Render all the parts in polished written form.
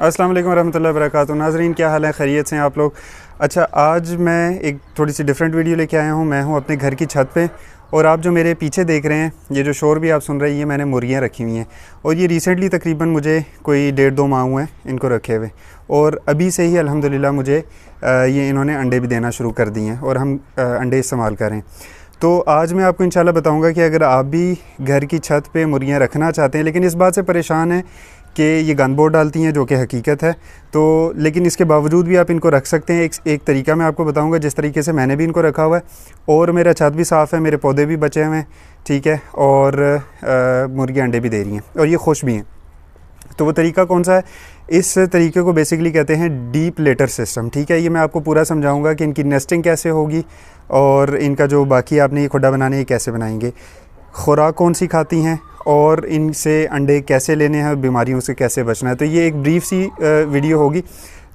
अस्सलाम वालेकुम रहमतुल्लाहि व बरकातुहू। नाज़रीन, क्या हाल है? खैरियत से हैं आप लोग? अच्छा, आज मैं एक थोड़ी सी डिफरेंट वीडियो लेके आया हूँ। मैं हूँ अपने घर की छत पे और आप जो मेरे पीछे देख रहे हैं, ये जो शोर भी आप सुन रहे हैं, ये मैंने मुर्गियाँ रखी हुई हैं और ये रिसेंटली तकरीबन मुझे कोई 1.5-2 माह हुए हैं इनको रखे हुए और अभी से ही अल्हम्दुलिल्लाह मुझे ये इन्होंने अंडे भी देना शुरू कर दिए हैं और हम अंडे इस्तेमाल करें। तो आज मैं आपको इंशाल्लाह बताऊंगा कि अगर आप भी घर की छत पे मुर्गियाँ रखना चाहते हैं लेकिन इस बात से परेशान हैं कि ये गन बोर्ड डालती हैं, जो कि हकीकत है, तो लेकिन इसके बावजूद भी आप इनको रख सकते हैं। एक तरीका मैं आपको बताऊंगा जिस तरीके से मैंने भी इनको रखा हुआ है और मेरा छत भी साफ़ है, मेरे पौधे भी बचे हुए हैं, ठीक है, और मुर्गी अंडे भी दे रही हैं और ये खुश भी हैं। तो वो तरीका कौन सा है? इस तरीके को बेसिकली कहते हैं डीप लेटर सिस्टम, ठीक है। ये मैं आपको पूरा समझाऊंगा कि इनकी नेस्टिंग कैसे होगी और इनका जो बाकी आपने ये खुड्डा बनाने ये कैसे बनाएंगे, खुराक कौन सी खाती हैं और इनसे अंडे कैसे लेने हैं और बीमारियों से कैसे बचना है। तो ये एक ब्रीफ सी वीडियो होगी।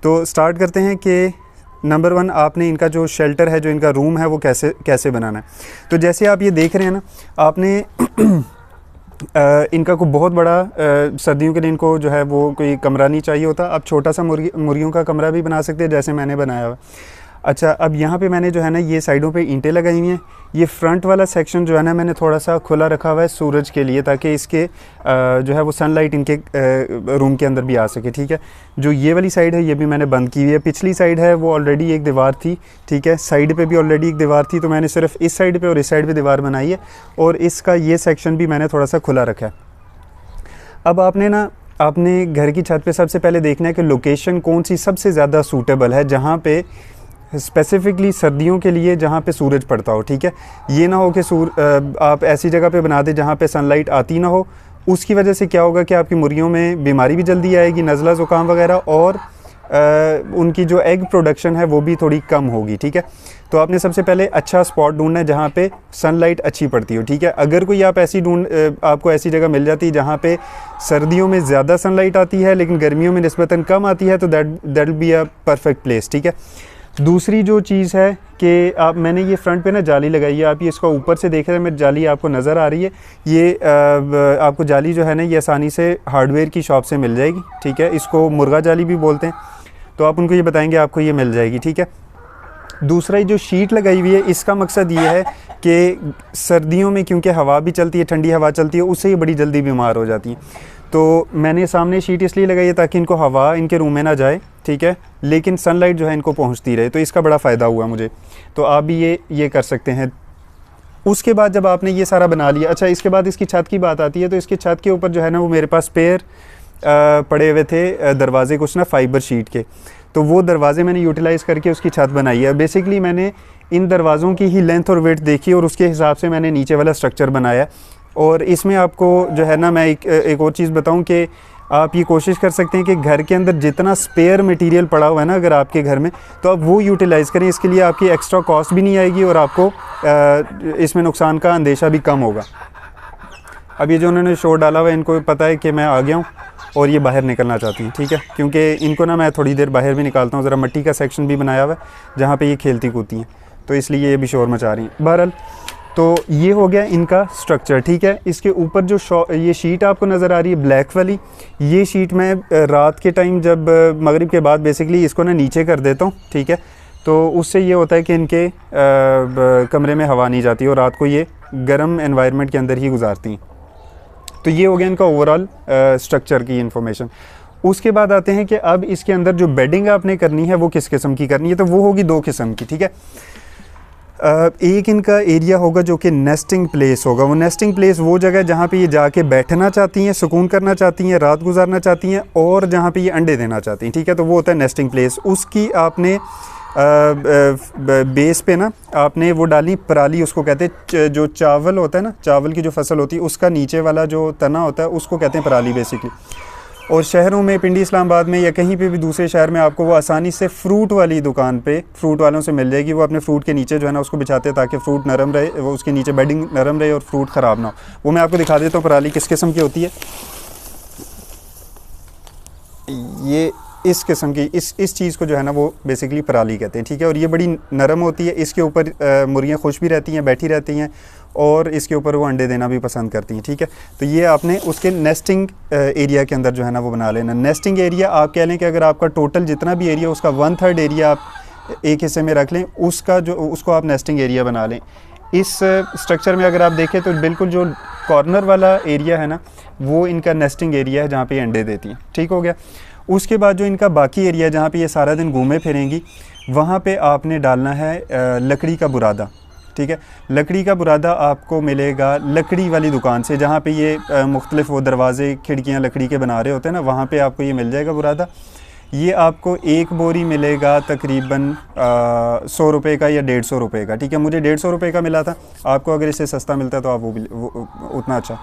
तो स्टार्ट करते हैं कि नंबर 1, आपने इनका जो शेल्टर है, जो इनका रूम है, वो कैसे बनाना है। तो जैसे आप ये देख रहे हैं ना, आपने इनका कोई बहुत बड़ा सर्दियों के लिए इनको जो है वो कोई कमरा नहीं चाहिए होता। आप छोटा सा मुर्गियों का कमरा भी बना सकते हैं जैसे मैंने बनाया हुआ। अच्छा, अब यहाँ पे मैंने जो है ना ये साइडों पे ईंटें लगाई हुई हैं। ये फ्रंट वाला सेक्शन जो है ना मैंने थोड़ा सा खुला रखा हुआ है सूरज के लिए, ताकि इसके जो है वो सनलाइट इनके रूम के अंदर भी आ सके, ठीक है। जो ये वाली साइड है ये भी मैंने बंद की हुई है। पिछली साइड है वो ऑलरेडी एक दीवार थी, ठीक है, साइड पे भी ऑलरेडी एक दीवार थी, तो मैंने सिर्फ इस साइड पे और इस साइड पे दीवार बनाई है और इसका ये सेक्शन भी मैंने थोड़ा सा खुला रखा है। अब आपने घर की छत पे सबसे पहले देखना है कि लोकेशन कौन सी सबसे ज़्यादा सूटेबल है, जहाँ पे स्पेसिफ़िकली सर्दियों के लिए जहाँ पे सूरज पड़ता हो, ठीक है। ये ना हो कि आप ऐसी जगह पे बना दें जहाँ पे सनलाइट आती ना हो। उसकी वजह से क्या होगा कि आपकी मुर्गियों में बीमारी भी जल्दी आएगी, नज़ला ज़ुकाम वगैरह, और उनकी जो एग प्रोडक्शन है वो भी थोड़ी कम होगी, ठीक है। तो आपने सबसे पहले अच्छा स्पॉट ढूंढना है जहाँ पे सनलाइट अच्छी पड़ती हो, ठीक है। अगर कोई आप आपको ऐसी जगह मिल जाती है जहाँ पे सर्दियों में ज़्यादा सनलाइट आती है लेकिन गर्मियों में निस्बतन कम आती है, तो that will be a perfect place, ठीक है। दूसरी जो चीज़ है कि मैंने ये फ्रंट पे ना जाली लगाई है। आप ये इसका ऊपर से देख रहे हैं, मेरी जाली आपको नज़र आ रही है। ये आपको जाली जो है ना ये आसानी से हार्डवेयर की शॉप से मिल जाएगी, ठीक है। इसको मुर्गा जाली भी बोलते हैं, तो आप उनको ये बताएंगे आपको ये मिल जाएगी, ठीक है। दूसरा जो शीट लगाई हुई है, इसका मकसद ये है कि सर्दियों में क्योंकि हवा भी चलती है, ठंडी हवा चलती है, उससे ये बड़ी जल्दी बीमार हो जाती हैं। तो मैंने सामने शीट इसलिए लगाई है ताकि इनको हवा इनके रूम में ना जाए, ठीक है, लेकिन सनलाइट जो है इनको पहुंचती रहे। तो इसका बड़ा फ़ायदा हुआ मुझे। तो आप भी ये कर सकते हैं। उसके बाद जब आपने ये सारा बना लिया, अच्छा, इसके बाद इसकी छत की बात आती है। तो इसके छत के ऊपर जो है ना वो मेरे पास स्पेयर पड़े हुए थे दरवाजे कुछ ना फाइबर शीट के, तो वो दरवाजे मैंने यूटिलाइज़ करके उसकी छत बनाई है। बेसिकली मैंने इन दरवाज़ों की ही लेंथ और वेट देखी और उसके हिसाब से मैंने नीचे वाला स्ट्रक्चर बनाया। और इसमें आपको जो है ना मैं एक और चीज़ बताऊं कि आप ये कोशिश कर सकते हैं कि घर के अंदर जितना स्पेयर मटेरियल पड़ा हुआ है ना अगर आपके घर में, तो आप वो यूटिलाइज़ करें। इसके लिए आपकी एक्स्ट्रा कॉस्ट भी नहीं आएगी और आपको इसमें नुकसान का अंदेशा भी कम होगा। अब ये जो उन्होंने शोर डाला हुआ है, इनको पता है कि मैं आ गया हूँ और ये बाहर निकलना चाहती हैं, ठीक है, क्योंकि इनको ना मैं थोड़ी देर बाहर भी निकालता हूँ। ज़रा मिट्टी का सेक्शन भी बनाया हुआ है जहाँ पे ये खेलती कूदती हैं, तो इसलिए ये भी शोर मचा रही हैं। बहरहाल, तो ये हो गया इनका स्ट्रक्चर, ठीक है। इसके ऊपर जो ये शीट आपको नज़र आ रही है ब्लैक वाली, ये शीट मैं रात के टाइम जब मगरिब के बाद बेसिकली इसको ना नीचे कर देता हूँ, ठीक है। तो उससे ये होता है कि इनके कमरे में हवा नहीं जाती और रात को ये गर्म एनवायरनमेंट के अंदर ही गुजारती हैं। तो ये हो गया इनका ओवरऑल स्ट्रक्चर की इंफॉर्मेशन। उसके बाद आते हैं कि अब इसके अंदर जो बेडिंग आपने करनी है वो किस किस्म की करनी है। तो वो होगी 2 किस्म की, ठीक है। एक इनका एरिया होगा जो कि नेस्टिंग प्लेस होगा। वो नेस्टिंग प्लेस वो जगह जहाँ पे ये जाके बैठना चाहती हैं, सुकून करना चाहती हैं, रात गुजारना चाहती हैं और जहाँ पे ये अंडे देना चाहती हैं, ठीक है। तो वो होता है नेस्टिंग प्लेस। उसकी आपने बेस पे ना आपने वो डालनी पराली, उसको कहते हैं, जो चावल होता है ना, चावल की जो फसल होती है उसका नीचे वाला जो तना होता है उसको कहते हैं पराली बेसिकली। और शहरों में, पिंडी इस्लामाबाद में या कहीं पे भी दूसरे शहर में आपको वो आसानी से फ्रूट वाली दुकान पे फ्रूट वालों से मिल जाएगी। वो अपने फ्रूट के नीचे जो है ना उसको बिछाते हैं ताकि फ्रूट नरम रहे, वो उसके नीचे बेडिंग नरम रहे और फ्रूट ख़राब ना हो। वो मैं आपको दिखा देता हूँ पराली किस किस्म की होती है। ये इस किस्म की इस चीज़ को जो है ना वो बेसिकली पराली कहते हैं, ठीक है। और ये बड़ी नरम होती है, इसके ऊपर मुर्गियाँ खुश भी रहती हैं, बैठी रहती हैं और इसके ऊपर वो अंडे देना भी पसंद करती हैं, ठीक है। तो ये आपने उसके नेस्टिंग एरिया के अंदर जो है ना वो बना लेना। नेस्टिंग एरिया आप कह लें कि अगर आपका टोटल जितना भी एरिया उसका 1/3 एरिया आप एक हिस्से में रख लें, उसका जो उसको आप नेस्टिंग एरिया बना लें। इस स्ट्रक्चर में अगर आप देखें तो बिल्कुल जो कॉर्नर वाला एरिया है ना वो इनका नेस्टिंग एरिया है जहाँ पे अंडे देती हैं, ठीक हो गया। उसके बाद जो इनका बाकी एरिया जहाँ पे ये सारा दिन घूमे फिरेंगी, वहाँ पे आपने डालना है लकड़ी का बुरादा, ठीक है। लकड़ी का बुरादा आपको मिलेगा लकड़ी वाली दुकान से, जहाँ पे ये मुख्तलिफ वो दरवाज़े खिड़कियाँ लकड़ी के बना रहे होते हैं ना, वहाँ पे आपको ये मिल जाएगा बुरादा। ये आपको एक बोरी मिलेगा तकरीबन 100 रुपये का या 150 रुपये का, ठीक है। मुझे 150 रुपये का मिला था, आपको अगर इससे सस्ता मिलता है तो आप वो उतना अच्छा।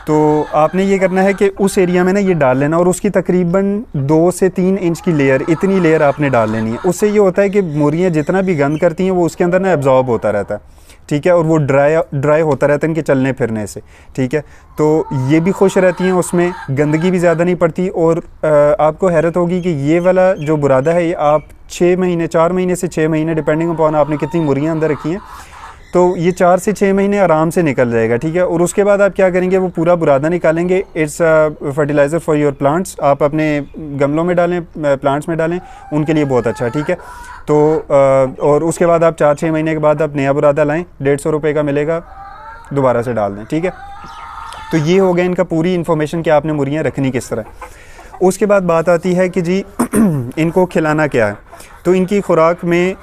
तो आपने ये करना है कि उस एरिया में ना ये डाल लेना, और उसकी तकरीबन 2 से 3 इंच की लेयर, इतनी लेयर आपने डाल लेनी है। उससे ये होता है कि मुर्गियाँ जितना भी गंद करती हैं वो उसके अंदर ना एब्जॉर्ब होता रहता है, ठीक है, और वो ड्राई होता रहता है इनके चलने फिरने से, ठीक है। तो ये भी खुश रहती हैं, उसमें गंदगी भी ज़्यादा नहीं पड़ती। और आपको हैरत होगी कि ये वाला जो बुरादा है ये आप 6 महीने 4 महीने से 6 महीने डिपेंडिंग अपॉन आपने कितनी मुर्गियाँ अंदर रखी हैं, तो ये 4 से 6 महीने आराम से निकल जाएगा, ठीक है। और उसके बाद आप क्या करेंगे, वो पूरा बुरादा निकालेंगे। It's fertiliser for your plants, आप अपने गमलों में डालें, प्लांट्स में डालें, उनके लिए बहुत अच्छा, ठीक है। तो और उसके बाद आप 4-6 महीने के बाद आप नया बुरादा लाएं, 150 रुपये का मिलेगा, दोबारा से डाल दें, ठीक है। तो ये हो गया इनका पूरी इन्फॉर्मेशन कि आपने मुर्गियाँ रखनी किस तरह। उसके बाद बात आती है कि जी इनको खिलाना क्या है। तो इनकी खुराक में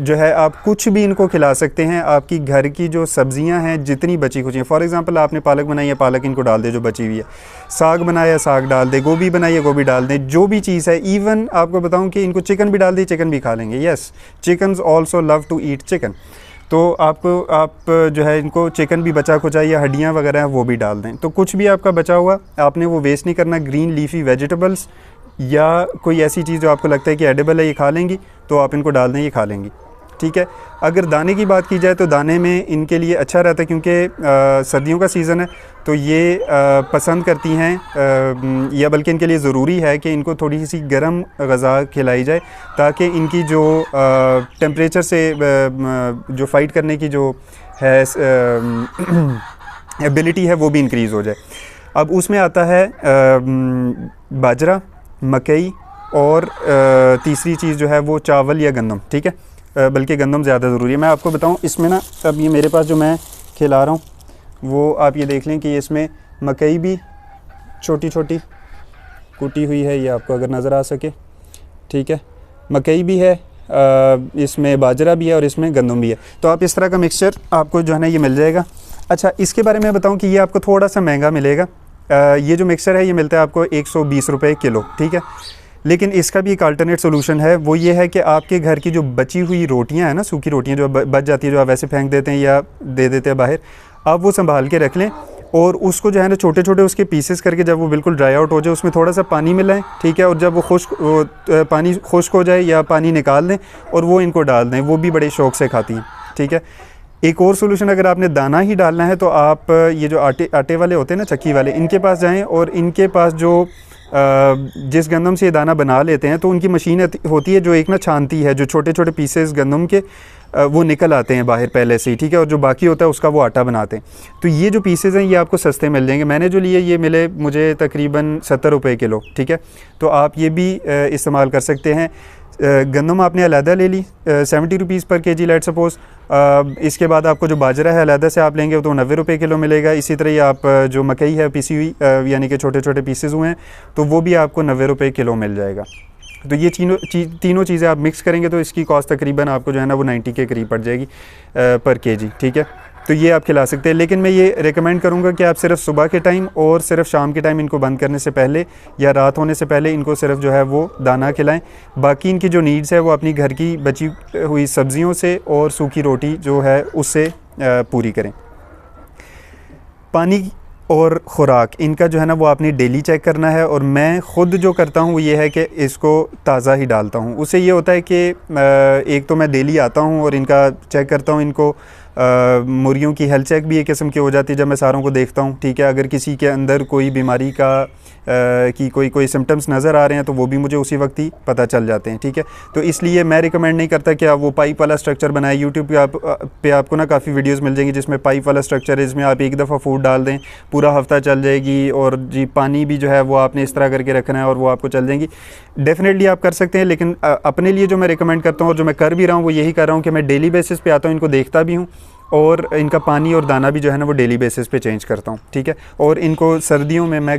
जो है आप कुछ भी इनको खिला सकते हैं। आपकी घर की जो सब्ज़ियां हैं जितनी बची खुची हैं, फॉर एग्ज़ाम्पल आपने पालक बनाई है, पालक इनको डाल दे जो बची हुई है, साग बनाया साग डाल दे, गोभी बनाई है गोभी डाल दें, जो भी चीज़ है। इवन आपको बताऊं कि इनको चिकन भी डाल दी, चिकन भी खा लेंगे। Yes, chickens also love to eat chicken. तो आप जो है इनको चिकन भी बचा खुचा या हड्डियाँ वगैरह हैं वो भी डाल दें। तो कुछ भी आपका बचा हुआ आपने वो वेस्ट नहीं करना। ग्रीन लीफी वेजिटेबल्स या कोई ऐसी चीज़ जो आपको लगता है कि एडिबल है, ये खा लेंगी, तो आप इनको डाल दें, ये खा लेंगी, ठीक है। अगर दाने की बात की जाए तो दाने में इनके लिए अच्छा रहता है, क्योंकि सर्दियों का सीज़न है तो ये पसंद करती हैं, या बल्कि इनके लिए ज़रूरी है कि इनको थोड़ी सी गर्म ग़िज़ा खिलाई जाए, ताकि इनकी जो टेम्परेचर से जो फ़ाइट करने की जो है एबिलिटी है वो भी इंक्रीज़ हो जाए। अब उसमें आता है बाजरा, मकई, और तीसरी चीज़ जो है वो चावल या गंदम, ठीक है। बल्कि गंदम ज़्यादा ज़रूरी है। मैं आपको बताऊं, इसमें ना अब ये मेरे पास जो मैं खिला रहा हूँ वो आप ये देख लें कि इसमें मकई भी छोटी छोटी कुटी हुई है, ये आपको अगर नज़र आ सके, ठीक है। मकई भी है, इसमें बाजरा भी है और इसमें गंदम भी है। तो आप इस तरह का मिक्सचर आपको जो है ना ये मिल जाएगा। अच्छा, इसके बारे में बताऊँ कि ये आपको थोड़ा सा महंगा मिलेगा। ये जो मिक्सचर है ये मिलता है आपको 120 रुपये किलो, ठीक है। लेकिन इसका भी एक अल्टरनेट सोल्यूशन है, वो ये है कि आपके घर की जो बची हुई रोटियां हैं ना, सूखी रोटियां जो बच जाती है, जो आप वैसे फेंक देते हैं या दे देते हैं बाहर, आप वो संभाल के रख लें और उसको जो है ना छोटे छोटे उसके पीसेस करके जब वो बिल्कुल ड्राई आउट हो जाए उसमें थोड़ा सा पानी मिलाएं, ठीक है। और जब वो पानी खुश्क हो जाए या पानी निकाल दें और वो इनको डाल दें, वो भी बड़े शौक़ से खाती हैं, ठीक है। एक और सोल्यूशन, अगर आपने दाना ही डालना है तो आप ये जो आटे वाले होते हैं ना, चक्की वाले, इनके पास जाएं और इनके पास जो जिस गंदम से ये दाना बना लेते हैं तो उनकी मशीन होती है जो एक ना छानती है, जो छोटे छोटे पीसेस गंदम के वो निकल आते हैं बाहर पहले से ही, ठीक है। और जो बाकी होता है उसका वो आटा बनाते हैं। तो ये जो पीसेस हैं ये आपको सस्ते मिल जाएंगे। मैंने जो लिए ये मिले मुझे तकरीबन 70 रुपये किलो, ठीक है। तो आप ये भी इस्तेमाल कर सकते हैं। गंदम आपने अलहदा ले ली 70 रुपीज़ पर केजी, लेट सपोज़। इसके बाद आपको जो बाजरा है अलहदा से आप लेंगे तो 90 रुपये किलो मिलेगा। इसी तरह ही आप जो मकई है पीसी हुई यानी कि छोटे छोटे पीसेस हुए हैं तो वो भी आपको 90 रुपये किलो मिल जाएगा। तो ये तीनों चीज़ें आप मिक्स करेंगे तो इसकी कॉस्ट तकरीबन आपको जो है ना वो 90 के करीब पड़ जाएगी पर केजी, ठीक है। तो ये आप खिला सकते हैं। लेकिन मैं ये रेकमेंड करूँगा कि आप सिर्फ सुबह के टाइम और सिर्फ शाम के टाइम इनको बंद करने से पहले या रात होने से पहले इनको सिर्फ जो है वो दाना खिलाएं। बाकी इनकी जो नीड्स है वो अपनी घर की बची हुई सब्जियों से और सूखी रोटी जो है उससे पूरी करें। पानी और ख़ुराक इनका जो है ना वो आपने डेली चेक करना है। और मैं ख़ुद जो करता हूँ वो ये है कि इसको ताज़ा ही डालता हूँ। उससे ये होता है कि एक तो मैं डेली आता हूँ और इनका चेक करता हूँ, इनको मुर्गियों की हेल्थ चेक भी एक किस्म की हो जाती है जब मैं सारों को देखता हूँ, ठीक है। अगर किसी के अंदर कोई बीमारी का की कोई सिम्टम्स नज़र आ रहे हैं तो वो भी मुझे उसी वक्त ही पता चल जाते हैं, ठीक है। तो इसलिए मैं रिकमेंड नहीं करता कि आप वो पाइप वाला स्ट्रक्चर बनाएं। यूट्यूब पे आपको ना काफ़ी वीडियोस मिल जाएंगी जिसमें पाइप वाला स्ट्रक्चर है, इसमें आप एक दफ़ा फूड डाल दें पूरा हफ्ता चल जाएगी, और जी पानी भी जो है वो आपने इस तरह करके रखना है और वो आपको चल जाएंगी। डेफिनेटली आप कर सकते हैं, लेकिन अपने लिए जो मैं रिकमेंड करता हूँ और जो मैं कर भी रहा हूँ वो यही कर रहा हूँ कि मैं डेली बेसिस पे आता हूँ, इनको देखता भी हूँ, और इनका पानी और दाना भी जो है ना वो डेली बेसिस पे चेंज करता हूँ, ठीक है। और इनको सर्दियों में मैं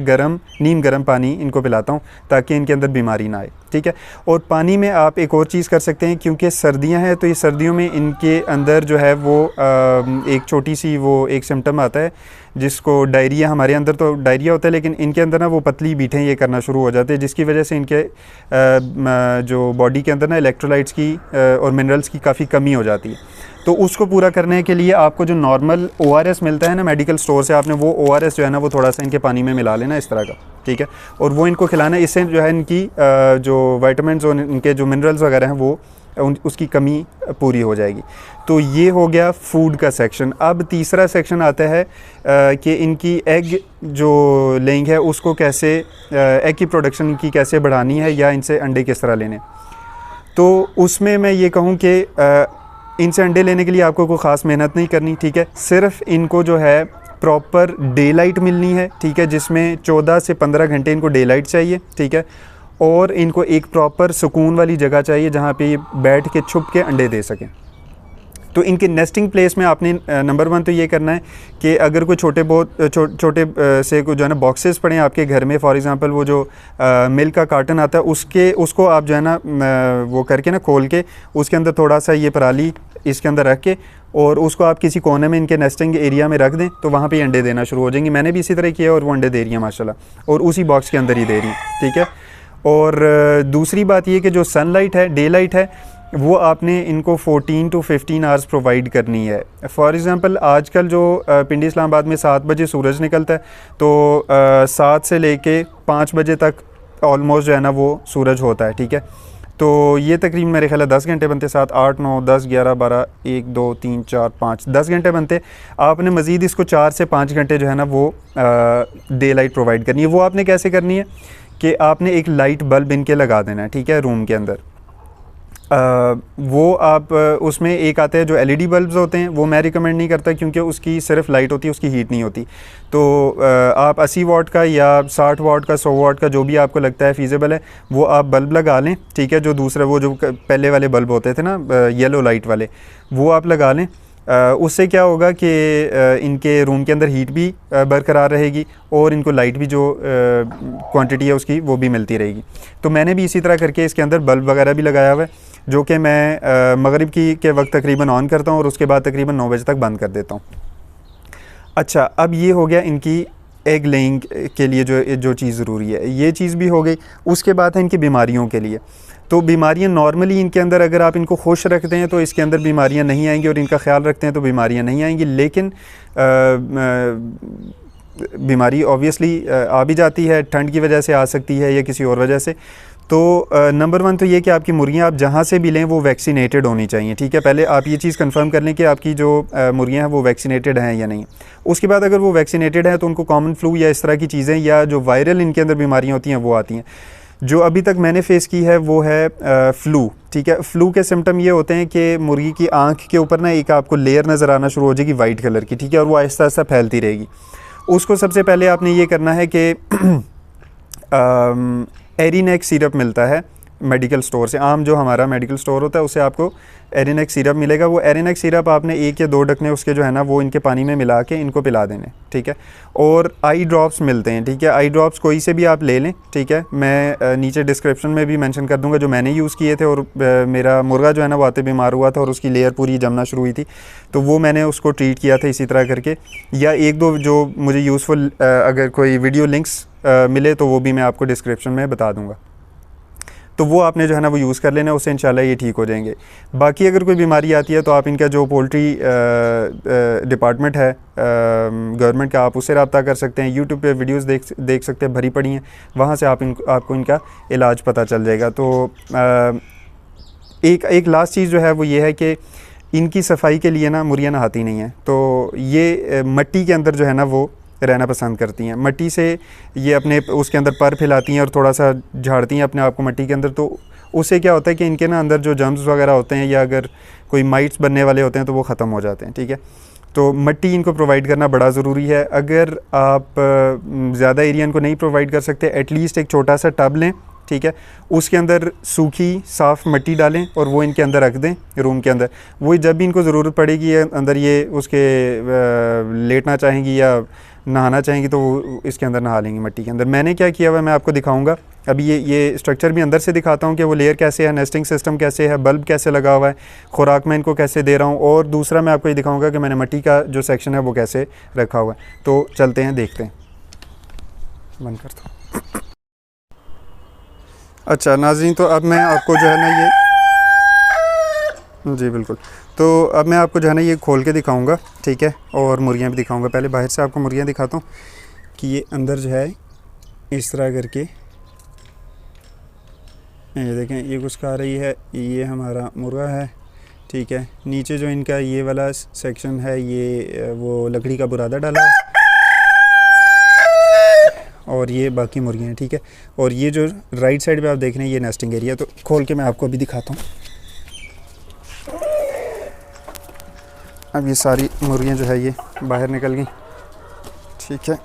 नीम गर्म पानी इनको पिलाता हूँ ताकि इनके अंदर बीमारी ना आए, ठीक है। और पानी में आप एक और चीज़ कर सकते हैं, क्योंकि सर्दियाँ हैं तो ये सर्दियों में इनके अंदर जो है वो एक छोटी सी वो एक सिम्टम आता है जिसको डायरिया, हमारे अंदर तो डायरिया होता है लेकिन इनके अंदर ना वो पतली बीठें ये करना शुरू हो जाते हैं, जिसकी वजह से इनके जो बॉडी के अंदर ना इलेक्ट्रोलाइट्स की और मिनरल्स की काफ़ी कमी हो जाती है। तो उसको पूरा करने के लिए आपको जो नॉर्मल ORS मिलता है ना मेडिकल स्टोर से, आपने वो ORS जो है ना वो थोड़ा सा इनके पानी में मिला लेना इस तरह का, ठीक है। और वो इनको खिलाना, इससे जो है इनकी जो विटामिन्स और इनके जो मिनरल्स वगैरह हैं वो उसकी कमी पूरी हो जाएगी। तो ये हो गया फूड का सेक्शन। अब तीसरा सेक्शन आता है कि इनकी एग जो लेइंग है उसको कैसे, एग की प्रोडक्शन इनकी कैसे बढ़ानी है या इनसे अंडे किस तरह लेने। तो उसमें मैं ये कहूँ कि इनसे अंडे लेने के लिए आपको कोई ख़ास मेहनत नहीं करनी, ठीक है। सिर्फ इनको जो है प्रॉपर डे लाइट मिलनी है, ठीक है, जिसमें 14 से 15 घंटे इनको डे लाइट चाहिए, ठीक है। और इनको एक प्रॉपर सुकून वाली जगह चाहिए जहाँ पे ये बैठ के छुप के अंडे दे सकें। तो इनके नेस्टिंग प्लेस में आपने नंबर 1 तो ये करना है कि अगर कोई छोटे से जो है ना बॉक्सेस पड़े हैं आपके घर में, फॉर एग्जांपल वो जो मिल्क का कार्टन आता है उसको आप जो है ना वो करके ना खोल के उसके अंदर थोड़ा सा ये पराली इसके अंदर रख के और उसको आप किसी कोने में इनके नेस्टिंग एरिया में रख दें तो वहाँ पे अंडे देना शुरू हो जाएंगे। मैंने भी इसी तरह किया और वो अंडे दे रही हैं माशाल्लाह, और उसी बॉक्स के अंदर ही दे रही हैं, ठीक है। और दूसरी बात ये कि जो सनलाइट है, डे लाइट है, वो आपने इनको 14 to 15 आवर्स प्रोवाइड करनी है। फॉर एग्ज़ाम्पल आजकल जो पिंडी इस्लामाबाद में 7 बजे सूरज निकलता है, तो 7 से लेके 5 बजे तक ऑलमोस्ट जो है ना वो सूरज होता है, ठीक है। तो ये तकरीबन मेरे ख्याल 10 घंटे बनते, 7 8 9 10 11 12 1 2 3 4 5 10 घंटे बनते। आपने मज़ीद इसको 4 से 5 घंटे जो है ना वो डे लाइट प्रोवाइड करनी है। वो आपने कैसे करनी है कि आपने एक लाइट बल्ब इनके लगा देना है, ठीक है, रूम के अंदर। वो आप उसमें एक आते हैं जो LED बल्ब्स होते हैं, वो मैं रिकमेंड नहीं करता क्योंकि उसकी सिर्फ लाइट होती है, उसकी हीट नहीं होती। तो आप 80 वाट का या 60 वाट का 100 वाट का जो भी आपको लगता है फ़ीज़ेबल है वो आप बल्ब लगा लें, ठीक है। जो दूसरा वो जो पहले वाले बल्ब होते थे ना येलो लाइट वाले, वो आप लगा लें। उससे क्या होगा कि इनके रूम के अंदर हीट भी बरकरार रहेगी और इनको लाइट भी जो क्वांटिटी है उसकी वो भी मिलती रहेगी। तो मैंने भी इसी तरह करके इसके अंदर बल्ब वगैरह भी लगाया हुआ है, जो कि मैं मगरिब के वक्त तकरीबन ऑन करता हूँ और उसके बाद तकरीबन 9 बजे तक बंद कर देता हूँ। अच्छा, अब ये हो गया इनकी एग लेइंग के लिए जो चीज़ ज़रूरी है, ये चीज़ भी हो गई। उसके बाद है इनकी बीमारियों के लिए। तो बीमारियां नॉर्मली इनके अंदर अगर आप इनको खुश रखते हैं तो इसके अंदर बीमारियां नहीं आएंगी, और इनका ख्याल रखते हैं तो बीमारियां नहीं आएंगी। लेकिन बीमारी ऑब्वियसली आ भी जाती है, ठंड की वजह से आ सकती है या किसी और वजह से। तो नंबर 1 तो ये कि आपकी मुर्गियाँ आप जहाँ से भी लें वो वैक्सीनेटेड होनी चाहिए, ठीक है। पहले आप ये चीज़ कंफर्म कर लें कि आपकी जो मुर्गियाँ हैं वो वैक्सीनेटेड हैं या नहीं। उसके बाद अगर वो वैक्सीनेटेड हैं तो उनको कॉमन फ्लू या इस तरह की चीज़ें या जो वायरल इनके अंदर बीमारियाँ होती हैं वो आती हैं। जो अभी तक मैंने फ़ेस की है वो है फ़्लू, ठीक है। फ़्लू के सिम्टम ये होते हैं कि मुर्गी की आँख के ऊपर ना एक आपको लेयर नज़र आना शुरू हो जाएगी वाइट कलर की, ठीक है, और वो आहिस्ता आहिस्ता फैलती रहेगी। उसको सबसे पहले आपने ये करना है कि एरिनेक सिरप मिलता है मेडिकल स्टोर से, आम जो हमारा मेडिकल स्टोर होता है उससे आपको एरिनेक सिरप मिलेगा। वो एरिनेक सिरप आपने 1 या 2 ढकने उसके जो है ना वो इनके पानी में मिला के इनको पिला देने, ठीक है। और आई ड्रॉप्स मिलते हैं, ठीक है। आई ड्रॉप्स कोई से भी आप ले लें, ठीक है। मैं नीचे डिस्क्रिप्शन में भी मेंशन कर दूंगा जो मैंने यूज़ किए थे। और मेरा मुर्गा जो है ना वो आते बीमार हुआ था और उसकी लेयर पूरी जमना शुरू हुई थी, तो वो मैंने उसको ट्रीट किया था इसी तरह करके। या 1-2 जो मुझे यूज़फुल अगर कोई वीडियो लिंक्स मिले तो वो भी मैं आपको डिस्क्रिप्शन में बता दूँगा। तो वो आपने जो है ना वो यूज़ कर लेना, उससे इंशाल्लाह ये ठीक हो जाएंगे। बाकी अगर कोई बीमारी आती है तो आप इनका जो पोल्ट्री डिपार्टमेंट है गवर्नमेंट का, आप उससे रब्ता कर सकते हैं। यूट्यूब पे वीडियोस देख सकते हैं, भरी पड़ी हैं, वहाँ से आपको इनका इलाज पता चल जाएगा। तो एक लास्ट चीज़ जो है वो ये है कि इनकी सफाई के लिए ना मुर्गियाँ नहाती नहीं हैं, तो ये मिट्टी के अंदर जो है ना वो रहना पसंद करती हैं। मिट्टी से ये अपने उसके अंदर पर फैलाती हैं और थोड़ा सा झाड़ती हैं अपने आप को मिट्टी के अंदर, तो उससे क्या होता है कि इनके ना अंदर जो जर्म्स वगैरह होते हैं या अगर कोई माइट्स बनने वाले होते हैं तो वो ख़त्म हो जाते हैं। ठीक है, तो मिट्टी इनको प्रोवाइड करना बड़ा ज़रूरी है। अगर आप ज़्यादा एरिया इनको नहीं प्रोवाइड कर सकते, एटलीस्ट एक छोटा सा टब लें, ठीक है, उसके अंदर सूखी साफ़ मिट्टी डालें और वो इनके अंदर रख दें रूम के अंदर। वो जब भी इनको ज़रूरत पड़ेगी अंदर ये उसके लेटना चाहेंगी या नहाना चाहेंगी तो वो इसके अंदर नहा लेंगी मिट्टी के अंदर। मैंने क्या किया हुआ मैं आपको दिखाऊंगा। अभी ये स्ट्रक्चर भी अंदर से दिखाता हूँ कि वो लेयर कैसे है, नेस्टिंग सिस्टम कैसे है, बल्ब कैसे लगा हुआ है, खुराक मैं इनको कैसे दे रहा हूँ, और दूसरा मैं आपको ये दिखाऊंगा कि मैंने मिट्टी का जो सेक्शन है वो कैसे रखा हुआ है। तो चलते हैं, देखते हैं। बंद करता हूँ। अच्छा नाज़रीन, तो अब मैं आपको जो है ना ये, जी बिल्कुल, तो अब मैं आपको जो है ना ये खोल के दिखाऊंगा, ठीक है, और मुर्गियाँ भी दिखाऊंगा। पहले बाहर से आपको मुर्गियाँ दिखाता हूँ कि ये अंदर जो है इस तरह करके, ये देखें, ये कुछ खा रही है, ये हमारा मुर्गा है, ठीक है। नीचे जो इनका ये वाला सेक्शन है ये वो लकड़ी का बुरादा डाला है, और ये बाकी मुर्गियाँ हैं, ठीक है। और ये जो राइट साइड पे आप देख रहे हैं ये नेस्टिंग एरिया, तो खोल के मैं आपको अभी दिखाता हूँ। अब ये सारी मुर्गियाँ जो है ये बाहर निकल गई, ठीक है।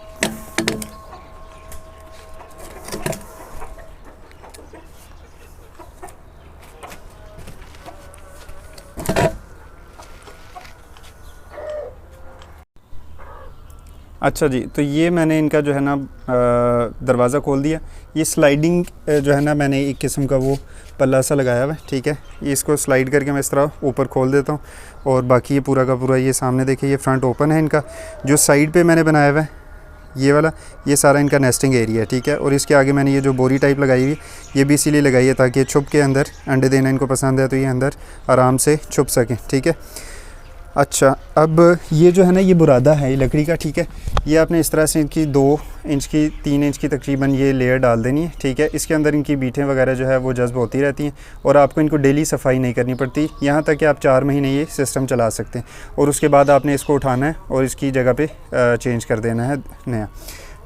अच्छा जी, तो ये मैंने इनका जो है ना दरवाज़ा खोल दिया। ये स्लाइडिंग जो है ना मैंने एक किस्म का वो पल्ला सा लगाया हुआ है, ठीक है। ये इसको स्लाइड करके मैं इस तरह ऊपर खोल देता हूँ, और बाकी ये पूरा का पूरा ये सामने देखिए ये फ्रंट ओपन है इनका। जो साइड पे मैंने बनाया हुआ है ये वाला, ये सारा इनका नेस्टिंग एरिया है, ठीक है। और इसके आगे मैंने ये जो बोरी टाइप लगाई हुई ये भी इसीलिए लगाई है ताकि छुप के अंदर अंडे देना इनको पसंद है तो ये अंदर आराम से छुप सकें, ठीक है। अच्छा, अब ये जो है ना ये बुरादा है ये लकड़ी का, ठीक है। ये आपने इस तरह से इनकी 2 इंच की 3 इंच की तकरीबन ये लेयर डाल देनी है, ठीक है। इसके अंदर इनकी बीटें वगैरह जो है वो जज्ब होती रहती हैं और आपको इनको डेली सफाई नहीं करनी पड़ती, यहाँ तक कि आप 4 महीने ये सिस्टम चला सकते हैं। और उसके बाद आपने इसको उठाना है और इसकी जगह पे चेंज कर देना है नया।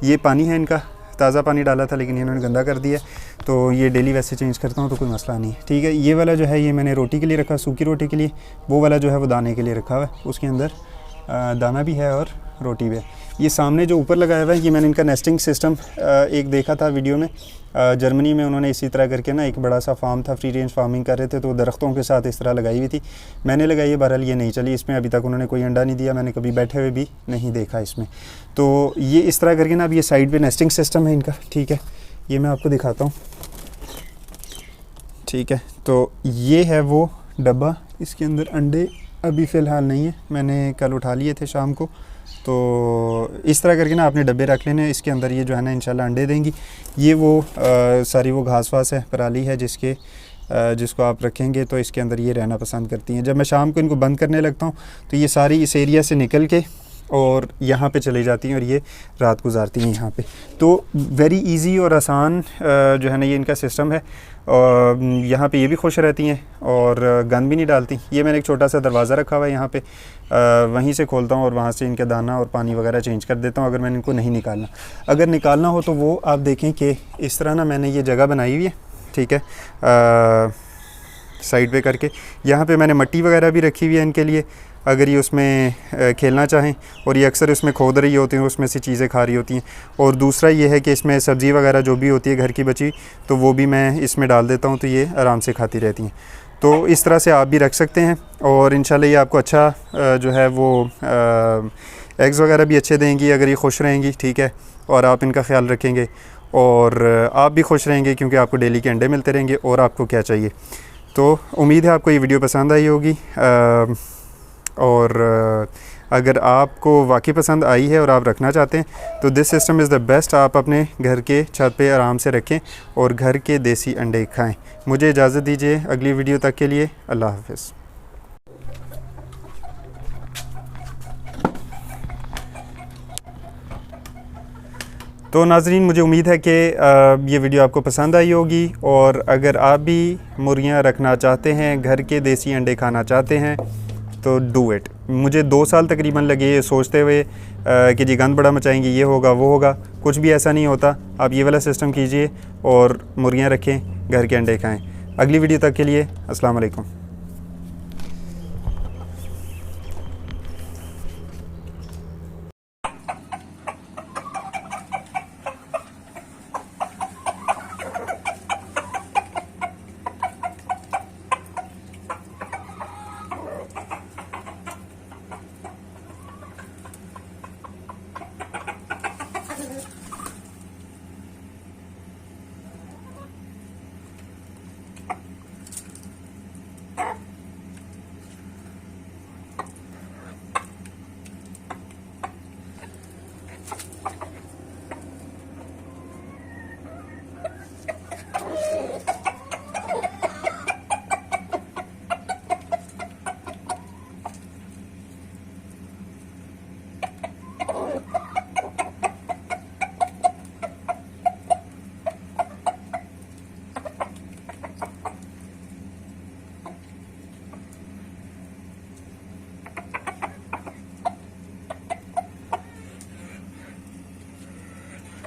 ये पानी है इनका, ताज़ा पानी डाला था लेकिन इन्होंने गंदा कर दिया, तो ये डेली वैसे चेंज करता हूँ तो कोई मसला नहीं है, ठीक है। ये वाला जो है ये मैंने रोटी के लिए रखा, सूखी रोटी के लिए। वो वाला जो है वो दाने के लिए रखा हुआ है, उसके अंदर दाना भी है और रोटी भी है। ये सामने जो ऊपर लगाया हुआ है ये मैंने इनका नेस्टिंग सिस्टम एक देखा था वीडियो में, जर्मनी में उन्होंने इसी तरह करके ना एक बड़ा सा फार्म था, फ्री रेंज फार्मिंग कर रहे थे, तो दरख्तों के साथ इस तरह लगाई हुई थी। मैंने लगाई है, बहरहाल ये नहीं चली, इसमें अभी तक उन्होंने कोई अंडा नहीं दिया, मैंने कभी बैठे हुए भी नहीं देखा इसमें। तो ये इस तरह करके ना अब ये साइड पे नेस्टिंग सिस्टम है इनका, ठीक है। ये मैं आपको दिखाता हूँ, ठीक है। तो ये है वो डब्बा, इसके अंदर अंडे अभी फ़िलहाल नहीं है, मैंने कल उठा लिए थे शाम को। तो इस तरह करके ना आपने डब्बे रख लेने, इसके अंदर ये जो है ना इंशाल्लाह अंडे देंगी। ये वो सारी वो घास वास है, पराली है जिसको आप रखेंगे तो इसके अंदर ये रहना पसंद करती हैं। जब मैं शाम को इनको बंद करने लगता हूँ तो ये सारी इस एरिया से निकल के और यहाँ पे चली जाती हैं और ये रात गुजारती हैं यहाँ पे। तो वेरी इजी और आसान जो है ना ये इनका सिस्टम है। और यहाँ पे ये भी खुश रहती हैं और गंद भी नहीं डालती। ये मैंने एक छोटा सा दरवाज़ा रखा हुआ है यहाँ पे, वहीं से खोलता हूँ और वहाँ से इनका दाना और पानी वगैरह चेंज कर देता हूँ अगर मैंने इनको नहीं निकालना। अगर निकालना हो तो वो आप देखें कि इस तरह ना मैंने ये जगह बनाई हुई है, ठीक है, साइड पे करके। यहाँ पे मैंने मिट्टी वगैरह भी रखी हुई है इनके लिए, अगर ये उसमें खेलना चाहें। और ये अक्सर उसमें खोद रही होती हैं, उसमें से चीज़ें खा रही होती हैं। और दूसरा ये है कि इसमें सब्ज़ी वगैरह जो भी होती है घर की बची, तो वो भी मैं इसमें डाल देता हूँ, तो ये आराम से खाती रहती हैं। तो इस तरह से आप भी रख सकते हैं और इंशाल्लाह ये आपको अच्छा जो है वो एग्स वगैरह भी अच्छे देंगी अगर ये खुश रहेंगी, ठीक है। और आप इनका ख्याल रखेंगे और आप भी खुश रहेंगे क्योंकि आपको डेली के अंडे मिलते रहेंगे और आपको क्या चाहिए। तो उम्मीद है आपको ये वीडियो पसंद आई होगी। और अगर आपको वाकई पसंद आई है और आप रखना चाहते हैं तो this system is the best. आप अपने घर के छत पे आराम से रखें और घर के देसी अंडे खाएं। मुझे इजाज़त दीजिए, अगली वीडियो तक के लिए अल्लाह हाफ़िज़। तो नाज़रीन, मुझे उम्मीद है कि ये वीडियो आपको पसंद आई होगी। और अगर आप भी मुर्गियाँ रखना चाहते हैं, घर के देसी अंडे खाना चाहते हैं, तो डू इट। मुझे 2 साल तकरीबन लगे ये सोचते हुए कि जी गंद बड़ा मचाएंगे, ये होगा वो होगा, कुछ भी ऐसा नहीं होता। आप ये वाला सिस्टम कीजिए और मुर्गियाँ रखें, घर के अंडे खाएँ। अगली वीडियो तक के लिए अस्सलाम वालेकुम।